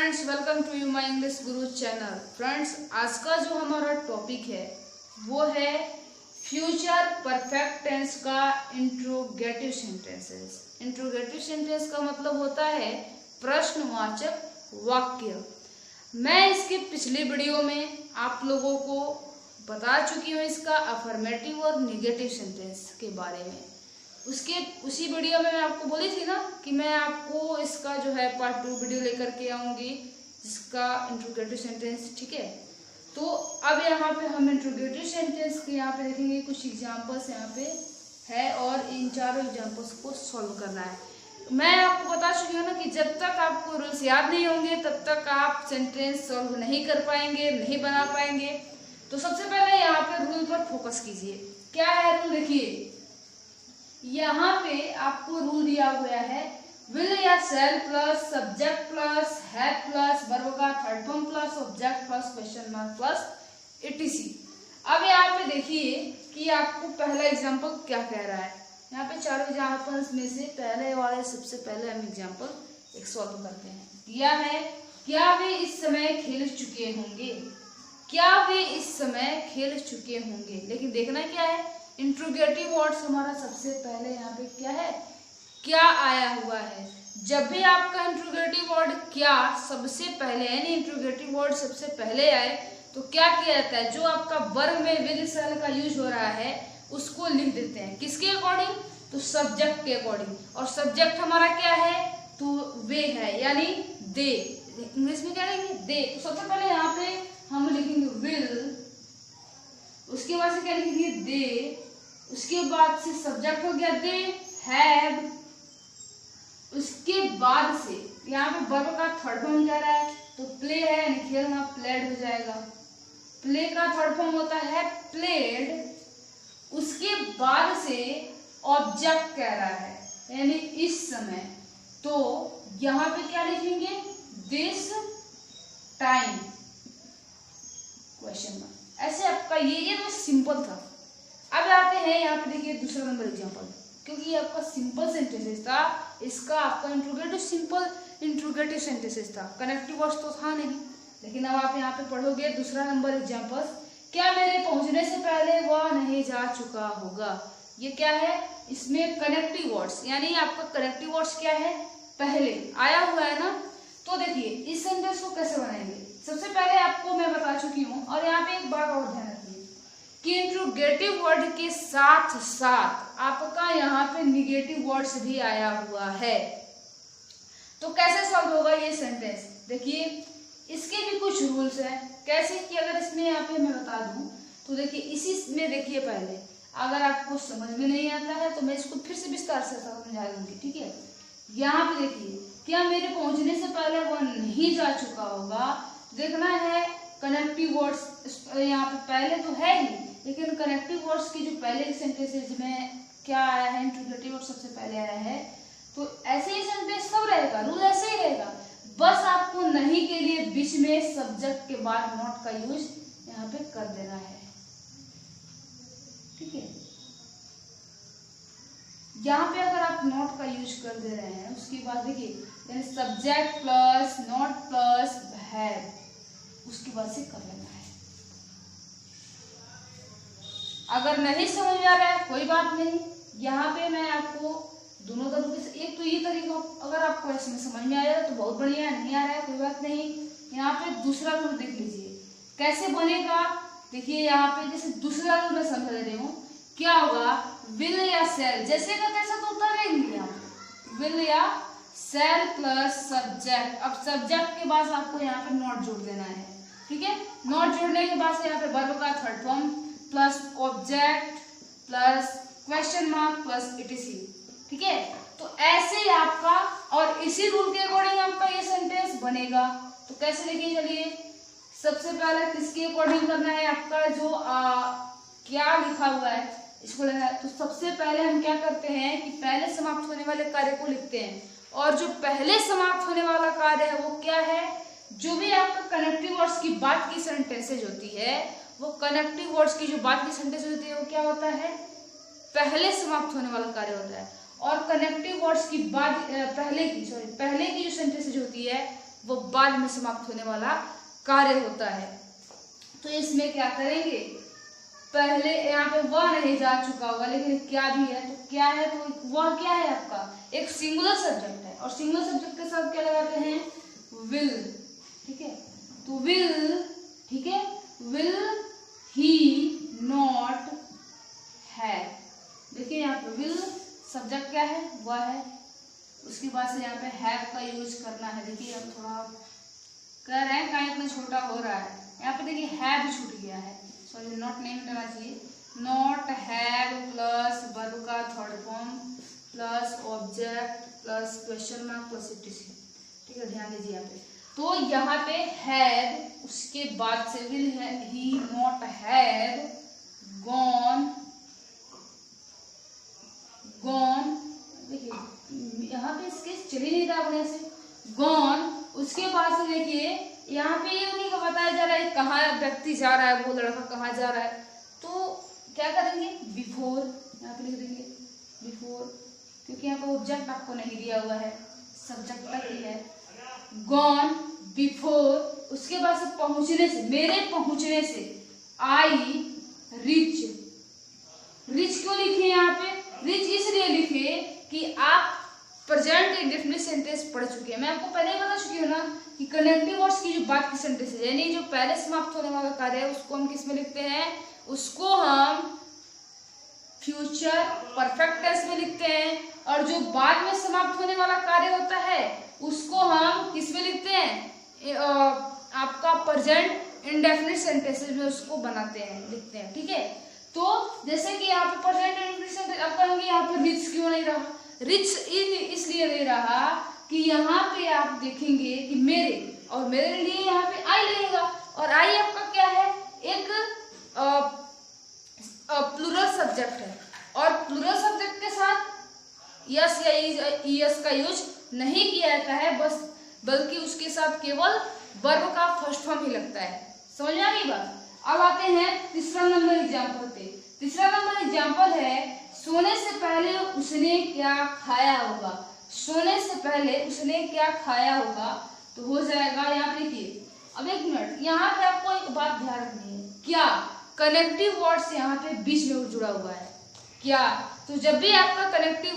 Friends, welcome to you my English guru channel. Friends, आज का जो हमारा टॉपिक है वो है फ्यूचर परफेक्ट टेंस का इंट्रोगेटिव सेंटेंसेस। इंट्रोगेटिव सेंटेंस का मतलब होता है प्रश्नवाचक वाक्य। मैं इसके पिछले वीडियो में आप लोगों को बता चुकी हूँ इसका अफर्मेटिव और निगेटिव सेंटेंस के बारे में। उसी वीडियो में मैं आपको बोली थी ना कि मैं आपको इसका जो है पार्ट 2 वीडियो लेकर के आऊंगी जिसका इंट्रोगेटिव सेंटेंस, ठीक है। तो अब यहाँ पे हम इंट्रोगेटिव सेंटेंस के यहाँ पे देखेंगे कुछ एग्जांपल्स यहाँ पे है और इन चारों एग्जांपल्स को सॉल्व करना है। मैं आपको बता चुकी हूँ ना कि जब तक आपको रूल्स याद नहीं होंगे तब तक आप सेंटेंस सॉल्व नहीं कर पाएंगे, नहीं बना पाएंगे। तो सबसे पहले यहाँ पे रूल पर फोकस कीजिए। क्या है रूल, देखिए यहाँ पे आपको रूल दिया गया है विल या shall plus subject plus have plus verb का third form plus object plus question mark plus etc। अब यहाँ पे देखिए कि आपको पहला एग्जांपल क्या कह रहा है। यहाँ पे चारों एग्जांपल्स में से पहले वाले सबसे पहले हम एग्जांपल एक सॉल्व करते हैं। दिया है क्या वे इस समय खेल चुके होंगे, क्या वे इस समय खेल चुके होंगे। लेकिन देखना क्या है, इंट्रोगेटिव वर्ड्स हमारा सबसे पहले यहाँ पे क्या है, क्या आया हुआ है। जब भी आपका इंट्रोगेटिव वर्ड क्या सबसे पहले यानी इंट्रोगेटिव वर्ड सबसे पहले आए तो क्या किया जाता है, जो आपका वर्ब में विल सेल का यूज हो रहा है उसको लिख देते हैं। किसके अकॉर्डिंग, तो सब्जेक्ट के अकॉर्डिंग। और सब्जेक्ट हमारा क्या है, तो वे है यानी दे। इंग्लिश में क्या लिखेंगे, दे। तो सबसे पहले यहाँ पे हम लिखेंगे विल, उसके बाद से क्या लिखेंगे दे, उसके बाद से सब्जेक्ट हो गया दे हैव, उसके बाद से यहाँ पे वर्ब का थर्ड फॉर्म क्या रहा है, तो प्ले है यानी खेलना, प्लेड हो जाएगा। प्ले का थर्ड फॉर्म होता है प्लेड, उसके बाद से ऑब्जेक्ट कह रहा है यानी इस समय, तो यहाँ पे क्या लिखेंगे दिस टाइम क्वेश्चन मार्क। ऐसे आपका ये तो सिंपल था। अब आते हैं यहाँ पे देखिए दूसरा नंबर एग्जांपल, क्योंकि ये आपका सिंपल सेंटेंसेस था, इसका आपका इंट्रोगेटिव सिंपल इंट्रोगेटिव सेंटेंसेस था, कनेक्टिव वर्ड्स तो था नहीं। लेकिन अब आप यहाँ पे पढ़ोगे दूसरा नंबर एग्जांपल, क्या मेरे पहुंचने से पहले वह नहीं जा चुका होगा। ये क्या है, इसमें कनेक्टिव वर्ड्स यानी आपका कनेक्टिव वर्ड्स क्या है, पहले आया हुआ है ना। तो देखिए इस सेंटेंस को कैसे बनाएंगे, सबसे पहले आपको मैं बता चुकी हूँ। और यहाँ पे एक बात और ध्यान रखिए कि इंट्रोगेटिव वर्ड के साथ साथ आपका यहाँ पे निगेटिव वर्ड्स भी आया हुआ है। तो कैसे सॉल्व होगा ये सेंटेंस, देखिए इसके भी कुछ रूल्स हैं। कैसे कि अगर इसमें यहाँ पे मैं बता दूं तो देखिए इसी में देखिए पहले अगर आपको समझ में नहीं आता है तो मैं इसको फिर से विस्तार से समझा दूंगी, ठीक है। यहाँ पे देखिए क्या मेरे पहुंचने से पहले वह नहीं जा चुका होगा, देखना है कनेक्टिव वर्ड्स यहाँ पे पहले तो है ही, लेकिन कनेक्टिव वर्ड्स की जो पहले के सेंटेंसेज में क्या आया है, इंट्रोगेटिव वर्ड सबसे पहले आया है। तो ऐसे ही सेंटेंस सब रहेगा, रूल ऐसे ही रहेगा। बस आपको नहीं के लिए बीच में सब्जेक्ट के बाद नॉट का यूज यहाँ पे कर देना है, ठीक है। यहाँ पे अगर आप नॉट का यूज कर दे रहे हैं उसके बाद देखिए subject plus not plus have, उसके बाद से कर लेना है। अगर नहीं समझ में आ रहा है कोई बात नहीं, यहाँ पे मैं आपको दोनों तरीके से, एक तो ये तरीका अगर आपको इसमें समझ में आया तो बहुत बढ़िया है, नहीं आ रहा है कोई बात नहीं। यहाँ पे दूसरा रूल देख लीजिए कैसे बनेगा। देखिए यहाँ पे जैसे दूसरा रूल मैं समझा दे रही हूँ, क्या होगा विल या सेल, जैसे का तैसा तो उतारेंगे यहाँ पे विल या सेल प्लस सब्जेक्ट। अब सब्जेक्ट के बाद आपको यहाँ पे नॉट जोड़ देना है, ठीक है। नॉट जोड़ने के बाद से यहाँ पे वर्ब का third form plus object plus question mark plus etc, ठीक है। तो ऐसे ही आपका और इसी रूल के अकॉर्डिंग आपका ये सेंटेंस बनेगा। तो कैसे देखिए चलिए, सबसे पहले किसके अकॉर्डिंग करना है, आपका जो क्या लिखा हुआ है इसको लेना है। तो सबसे पहले हम क्या करते हैं कि पहले समाप्त होने वाले कार्य को लिखते हैं, और जो पहले समाप्त होने वाला कार्य है वो क्या है, जो भी आपका कनेक्टिव वर्ड्स की बात की सेंटेंसेज होती है, वो कनेक्टिव वर्ड्स की जो बात की सेंटेंस होती है वो क्या होता है, पहले समाप्त होने वाला कार्य होता है। और कनेक्टिव वर्ड्स की बात पहले की जो सेंटेंसेज होती है वो बाद में समाप्त होने वाला कार्य होता है। तो इसमें क्या करेंगे, पहले यहाँ पे वह नहीं जा चुका होगा, लेकिन क्या भी है, तो क्या है, तो वह क्या है आपका एक सिंगुलर सब्जेक्ट है, और सिंगुलर सब्जेक्ट के साथ क्या लगाते हैं, विल। ठीक है, तो विल, ठीक है, विल ही नॉट हैव। देखिए यहाँ पे विल सब्जेक्ट क्या है, वह है, उसके बाद से यहाँ पे हैव का यूज करना है। देखिए अब थोड़ा कह रहे हैं कहीं इतना छोटा हो रहा है, यहाँ पे देखिए हैव छूट गया है, सॉरी नॉट नहीं मिटाना चाहिए। नॉट हैव प्लस वर्ब का third form plus object plus question mark plus etc.. ठीक है, ध्यान दीजिए यहाँ पे। तो यहाँ पे हैव, उसके बाद से विल है, ही नॉट हैव गॉन, गॉन, देखिए यहाँ पे इसके चल ही नहीं रहा बढ़िया से, गॉन। उसके बाद से देखिए यहाँ पे ये नहीं बताया जा रहा है कहाँ व्यक्ति जा रहा है, वो लड़का कहाँ जा रहा है, तो क्या करेंगे, बिफोर, यहाँ पे लिख देंगे बिफोर, क्योंकि यहाँ पे ऑब्जेक्ट आपको नहीं दिया हुआ है, सब्जेक्ट तक ही है। गॉन बिफोर, उसके बाद से पहुंचने से, मेरे पहुंचने से, आई रिच। रिच क्यों लिखे यहाँ पे, रिच इसलिए लिखे कि आप प्रेजेंट इंडेफिनिट सेंटेंस पढ़ चुके हैं। मैं आपको पहले ही बता चुकी हूँ ना कि कनेक्टिव वर्ड्स की जो बात की सेंटेंस है, यानी जो पहले समाप्त होने वाला कार्य है उसको हम किस में लिखते हैं, उसको हम फ्यूचर परफेक्ट टेंस में लिखते हैं, और जो बाद में समाप्त होने वाला कार्य होता है उसको हम किस में लिखते हैं, आपका प्रेजेंट इंडेफिनिट सेंटेंसेस में उसको बनाते हैं, लिखते हैं। ठीक है, तो जैसे कि यहाँ पे प्रेजेंट इंडेफिनिट सेंटेंस, अब कहेंगे यहाँ पे रिच क्यों नहीं रहा, रिच इसलिए नहीं रहा कि यहाँ पे आप देखेंगे कि मेरे, और मेरे लिए यहाँ पे आई लगेगा, और आई आपका क्या है, एक प्लूरल सब्जेक्ट है, और प्लूरल सब्जेक्ट के साथ यस या ईएस का यूज नहीं किया जाता है, बस बल्कि उसके साथ केवल वर्ब का फर्स्ट फॉर्म ही लगता है। समझ में आ गई बात। अब आते हैं तीसरा नंबर एग्जाम्पल पे। तीसरा नंबर एग्जाम्पल है, सोने से पहले उसने क्या खाया होगा। सोने से पहले उसने क्या खाया होगा, तो हो जाएगा यहाँ पे देखिए। अब एक मिनट, यहाँ पे आपको एक बात ध्यान रखनी है, क्या कनेक्टिव वर्ड्स यहाँ पे बीच में जुड़ा हुआ है क्या, तो जब भी आपका कनेक्टिव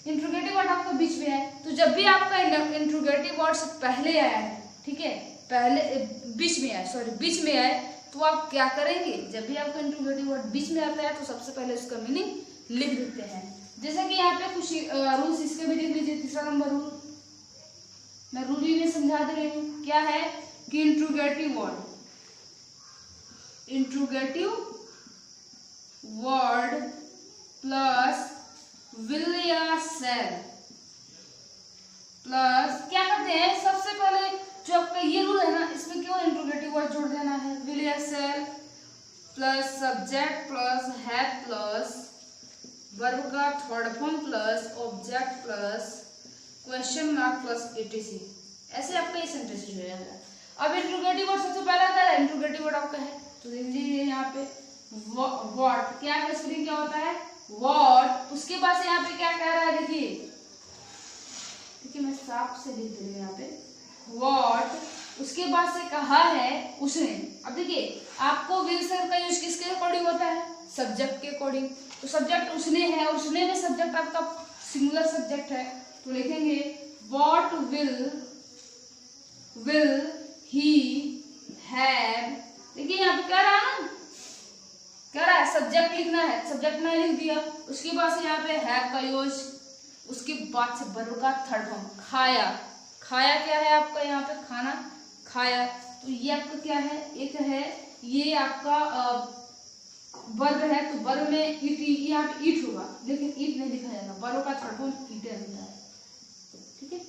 इंट्रोगेटिव वर्ड आपका बीच में है, तो जब भी आपका इंट्रोगेटिव वर्ड्स पहले आया है, ठीक है, पहले बीच में आए, तो आप क्या करेंगे, जब भी आपका इंट्रोगेटिव वर्ड बीच में आता है तो सबसे पहले उसका मीनिंग लिख देते हैं। जैसे कि यहाँ पे कुछ रूल्स इसके भी लिख लीजिए। तीसरा नंबर रूल, मैं रूल भी समझा दे रही हूँ, क्या है कि इंट्रोगेटिव वर्ड प्लस विल या सेल प्लस क्या करते हैं, सबसे पहले जो आपका ये रूल है ना, इसमें क्यों इंट्रोगेटिव वर्ड जोड़ देना है, विल या shall plus subject plus have plus verb का third form plus object plus question mark plus etc, ऐसे आपका ये सेंटेंस हो जाएगा। अब इंट्रोगेटिव वर्ड सबसे पहला क्या है, इंट्रोगेटिव वर्ड आपका है, तो देख लीजिए यहाँ पे व्हाट, क्या है स्पेलिंग क्या होता है, व्हाट। उसके बाद से यहाँ पे क्या कह रहा है, देखिए मैं साफ से लिख दे रही हूँ यहाँ पे व्हाट। उसके बाद से कहा है उसने। अब देखिए आपको विल से का यूज किसके अकॉर्डिंग होता है, सब्जेक्ट के अकॉर्डिंग, तो सब्जेक्ट उसने है, और उसने में सब्जेक्ट आपका सिंगुलर सब्जेक्ट है, तो लिखेंगे व्हाट विल ही हैव। देखिए यहाँ पे कह रहा है सब्जेक्ट लिखना है, सब्जेक्ट मैंने लिख दिया। उसके बाद से यहाँ पे हैव का यूज, उसके बाद से वर्ब का थर्ड फॉर्म खाया। खाया क्या है आपका यहाँ पे, खाना खाया, तो ये आपका क्या है, एक है ये आपका वर्ब है, तो वर्ब में ईट, यहाँ पे ईट होगा, लेकिन ईट नहीं लिखा जाएगा, वर्ब का थर्ड फॉर्म ईटन होता है। ठीक है,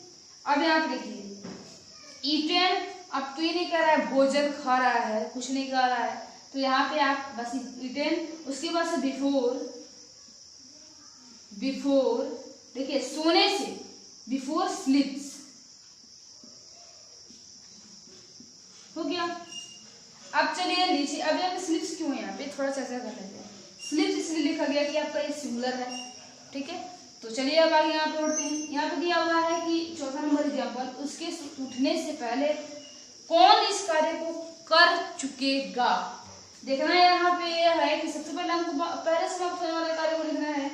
अब यहाँ पे देखिए ईटन, अब तो ये नहीं कह रहा है भोजन खा रहा है, कुछ नहीं कह रहा है, तो यहाँ पे आप बस ईटन। उसके बाद से बिफोर देखिए सोने से, बिफोर स्लीप्स हो गया। अब चलिए नीचे, अब यहाँ पे स्लीप्स क्यों है, यहाँ पे थोड़ा चर्चा कर लेते हैं। स्लीप्स इसलिए लिखा गया कि आपका ये सिंगुलर है, ठीक है, तो चलिए अब आगे यहाँ पे उठते हैं। यहाँ पे दिया हुआ है कि चौथा नंबर एग्जाम्पल, उसके उठने से पहले कौन इस कार्य को कर चुकेगा। देखना है यहाँ पे यह है कि सबसे पहले हमको पहले समाप्त होने वाले कार्य को लिखना है।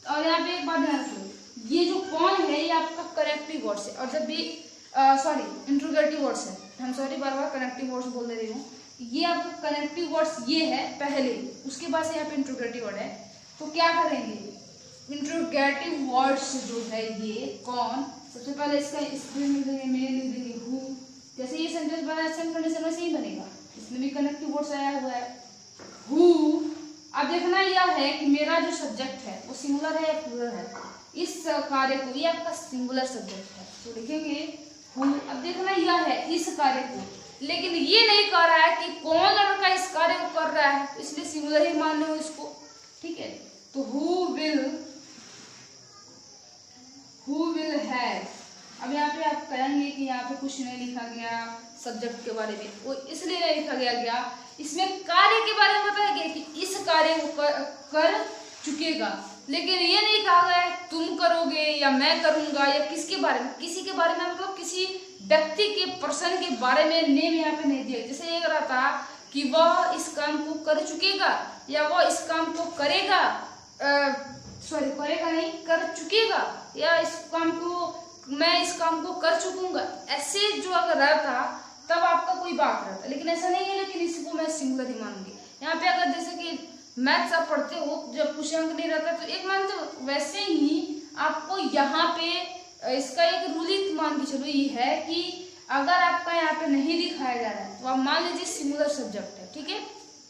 और यहाँ पे एक बात ध्यान रखो, ये जो कौन है ये आपका कनेक्टिव वर्ड्स है, और जब भी इंट्रोगेटिव वर्ड्स है, हम सॉरी बार बार कनेक्टिव वर्ड्स बोल दे रही हूँ, ये आपका कनेक्टिव वर्ड्स ये है पहले, उसके बाद से यहाँ पे इंट्रोगेटिव वर्ड है। तो क्या करेंगे, इंट्रोगेटिव वर्ड्स जो है ये कौन, सबसे पहले इसका स्क्रीन लिख देंगे, मेन लिख देंगे हु। जैसे ये सेंटेंस बना सेम कंडीशन में सही बनेगा, इसमें भी कनेक्टिव वर्ड्स आया हुआ है हु। अब देखना यह है कि मेरा जो सब्जेक्ट है वो सिंगुलर है या प्लूरल है। इस कार्य को, ये आपका सिंगुलर सब्जेक्ट है तो लिखेंगे हु। अब देखना यह है इस कार्य को, लेकिन ये नहीं कह रहा है कि कौन लड़का इस कार्य को कर रहा है, तो इसलिए सिंगुलर ही मान लो इसको, ठीक है। तो हु विल हैव। अब यहाँ पे आप कहेंगे कि यहाँ पे कुछ नहीं लिखा गया सब्जेक्ट के बारे में, वो इसलिए नहीं लिखा गया, इसमें कार्य के बारे में बताया गया कि इस कार्य को कर चुकेगा, लेकिन ये नहीं कहा गया तुम करोगे या मैं करूंगा या किसके बारे में, किसी के बारे में, मतलब किसी व्यक्ति के पर्सन के बारे में नेम यहाँ पे नहीं दिया। जैसे ये रहा था कि वह इस काम को कर चुकेगा या वह इस काम को करेगा, करेगा नहीं, कर चुकेगा, या इस काम को मैं इस काम को कर चुकूंगा, ऐसे जो अगर रहता तब आपका कोई बात रहता, लेकिन ऐसा नहीं है। लेकिन इसी को मैं सिंगुलर ही मानूंगी। यहाँ पे अगर जैसे कि मैथ्स आप पढ़ते हो, जब कुछ अंक नहीं रहता तो एक मानते हो, वैसे ही आपको यहाँ पे इसका एक रूल ही मान के चलो ये है कि अगर आपका यहाँ पे नहीं दिखाया जा रहा है तो आप मान लीजिए सिंगुलर सब्जेक्ट है, ठीक है,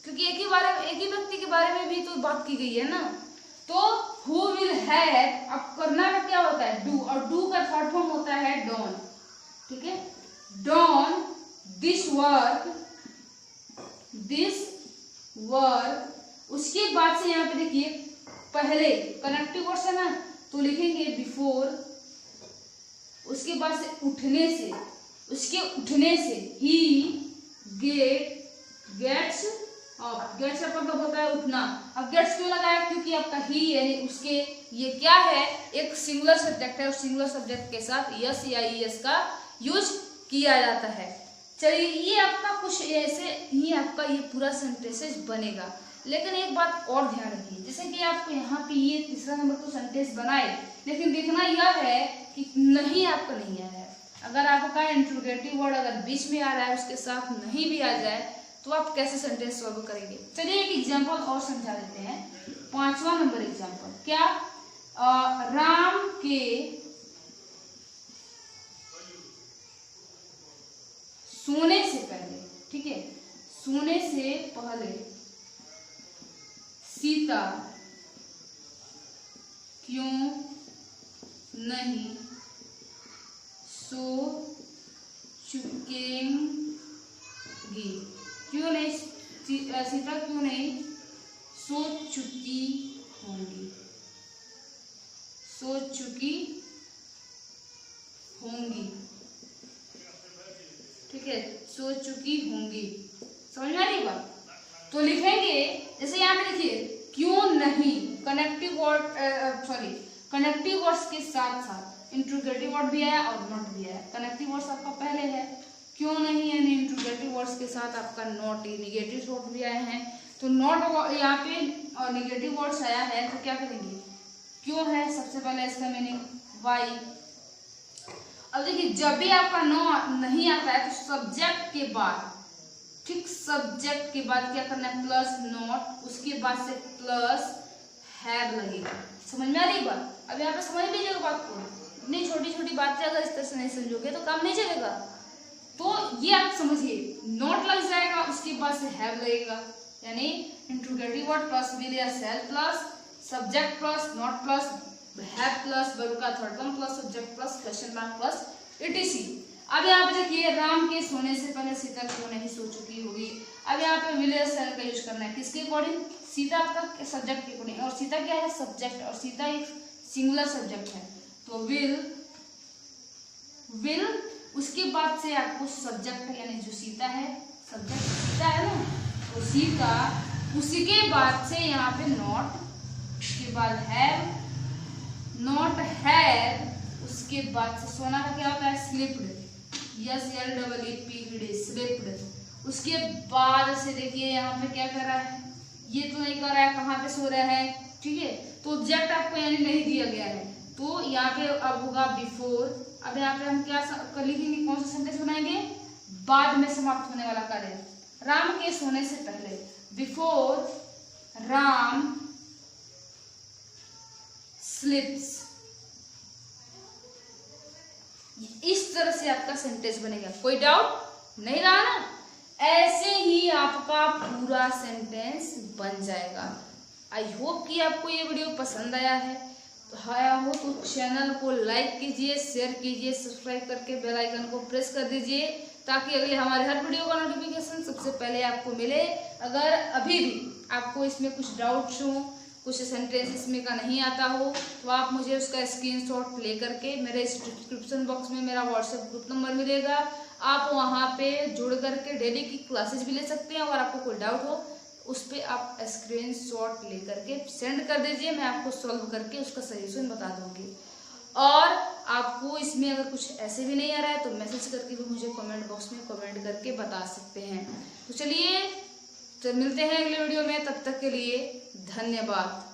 क्योंकि एक ही व्यक्ति के बारे में भी तो बात की गई है ना। तो हु विल हैव, अब करना का क्या होता है डू, और डू का थर्ड फॉर्म होता है डॉन, ठीक है, डॉन दिस वर्क। उसके बाद से यहाँ पे देखिए पहले कनेक्टिव वर्ड्स है ना, तो लिखेंगे बिफोर। उसके बाद से उठने से, उसके उठने से ही गेट्स अप। गेट्स अप मतलब होता है उठना। अब गेट्स क्यों लगाया, क्योंकि आपका ही यानी उसके, ये क्या है, एक सिंगुलर सब्जेक्ट है और सिंगुलर सब्जेक्ट के साथ यस या ईएस का यूज किया जाता है। चलिए ये आपका कुछ ऐसे ही आपका ये पूरा सेंटेंसेस बनेगा। लेकिन एक बात और ध्यान रखिए, जैसे कि आपको यहाँ पे ये तीसरा नंबर तो सेंटेंस बनाए, लेकिन देखना यह है कि नहीं आपका नहीं आया है। अगर आपका इंट्रोगेटिव वर्ड अगर बीच में आ रहा है उसके साथ नहीं भी आ जाए तो आप कैसे सेंटेंस सॉल्व करेंगे। चलिए एक एग्जांपल और समझा देते हैं। 5वां नंबर एग्जांपल क्या, राम के सोने से पहले, ठीक है, सोने से पहले सीता क्यों नहीं सो चुकेंगी, क्यों नहीं सीता क्यों नहीं सो चुकी होंगी, सो चुकी होंगी, ठीक है, सो चुकी होंगी। समझ में आ रही बात। तो लिखेंगे जैसे यहाँ पे लिखिए क्यों नहीं, कनेक्टिव वर्ड कनेक्टिव वर्ड्स के साथ साथ इंट्रोगेटिव वर्ड भी आया और नॉट भी आया। कनेक्टिव वर्ड्स आपका पहले है, क्यों नहीं यानी इंट्रोगेटिव वर्ड्स के साथ आपका नॉट, निगेटिव वर्ड भी आए हैं। तो नॉट यहाँ पे और निगेटिव वर्ड्स आया है तो क्या करेंगे, क्यों है सबसे पहले इसका मीनिंग वाई। अब देखिए जब भी आपका नो नहीं आता है तो सब्जेक्ट के बाद, ठीक, सब्जेक्ट के बाद क्या करना है, प्लस नॉट, उसके बाद से प्लस हैव लगेगा। समझ में आ रही बात। अब यहाँ पे समझ लीजिएगा बात को, इतनी छोटी छोटी बातें अगर इस तरह से नहीं समझोगे तो काम नहीं चलेगा। तो ये आप समझिए, नॉट लग जाएगा, उसके बाद से हैव लगेगा, यानी इंट्रोगेटिव वर्ड प्लस विल या shall plus subject plus not plus have plus verb का third form plus subject plus question mark plus etc। अब यहाँ पे देखिए राम के सोने से पहले सीता क्यों नहीं सो चुकी होगी। अब यहाँ पे विल या सेल का यूज करना है किसके अकॉर्डिंग, सीता आपका सब्जेक्ट के अकॉर्डिंग, और सीता क्या है, सब्जेक्ट, और सीता एक सिंगुलर सब्जेक्ट है। तो विल उसके बाद से आपको सब्जेक्ट यानी जो सीता है, सब्जेक्ट सीता है ना, तो सीता, उसके बाद से यहाँ पे नॉट, उसके बाद हैव, नॉट हैव, उसके बाद से सोना का क्या होता है स्लिप्ड, SLEEPED स्लिप्ड। उसके बाद से देखिए यहाँ पे क्या कर रहा है, ये तो नहीं कर रहा है, कहाँ पे सो रहा है, ठीक है। तो ऑब्जेक्ट आपको यानी नहीं दिया गया है, तो यहाँ पे अब होगा बिफोर। अब यहाँ पे हम क्या लिखेंगे, कौन सा सेंटेंस बनाएंगे, बाद में समाप्त होने वाला कार्य, राम के सोने से पहले, बिफोर राम स्लिप्स। इस तरह से आपका सेंटेंस बनेगा, कोई डाउट नहीं रहा ना। ऐसे ही आपका पूरा सेंटेंस बन जाएगा। आई होप कि आपको ये वीडियो पसंद आया है, तो चैनल को लाइक कीजिए, शेयर कीजिए, सब्सक्राइब करके बेल आइकन को प्रेस कर दीजिए, ताकि अगले हमारे हर वीडियो का नोटिफिकेशन सबसे पहले आपको मिले। अगर अभी भी आपको इसमें कुछ डाउट्स हो, कुछ सेंटेंस इसमें का नहीं आता हो, तो आप मुझे उसका स्क्रीनशॉट ले करके मेरे इस डिस्क्रिप्शन बॉक्स में मेरा व्हाट्सएप ग्रुप नंबर मिलेगा, आप वहाँ पे जुड़ करके डेली की क्लासेस भी ले सकते हैं। और आपको कोई डाउट हो उस पर आप स्क्रीनशॉट ले करके सेंड कर दीजिए, मैं आपको सॉल्व करके उसका सॉल्यूशन बता दूंगी। और आपको इसमें अगर कुछ ऐसे भी नहीं आ रहा है तो मैसेज करके भी मुझे कमेंट बॉक्स में कमेंट करके बता सकते हैं। तो चलिए, तो मिलते हैं अगले वीडियो में, तब तक के लिए धन्यवाद।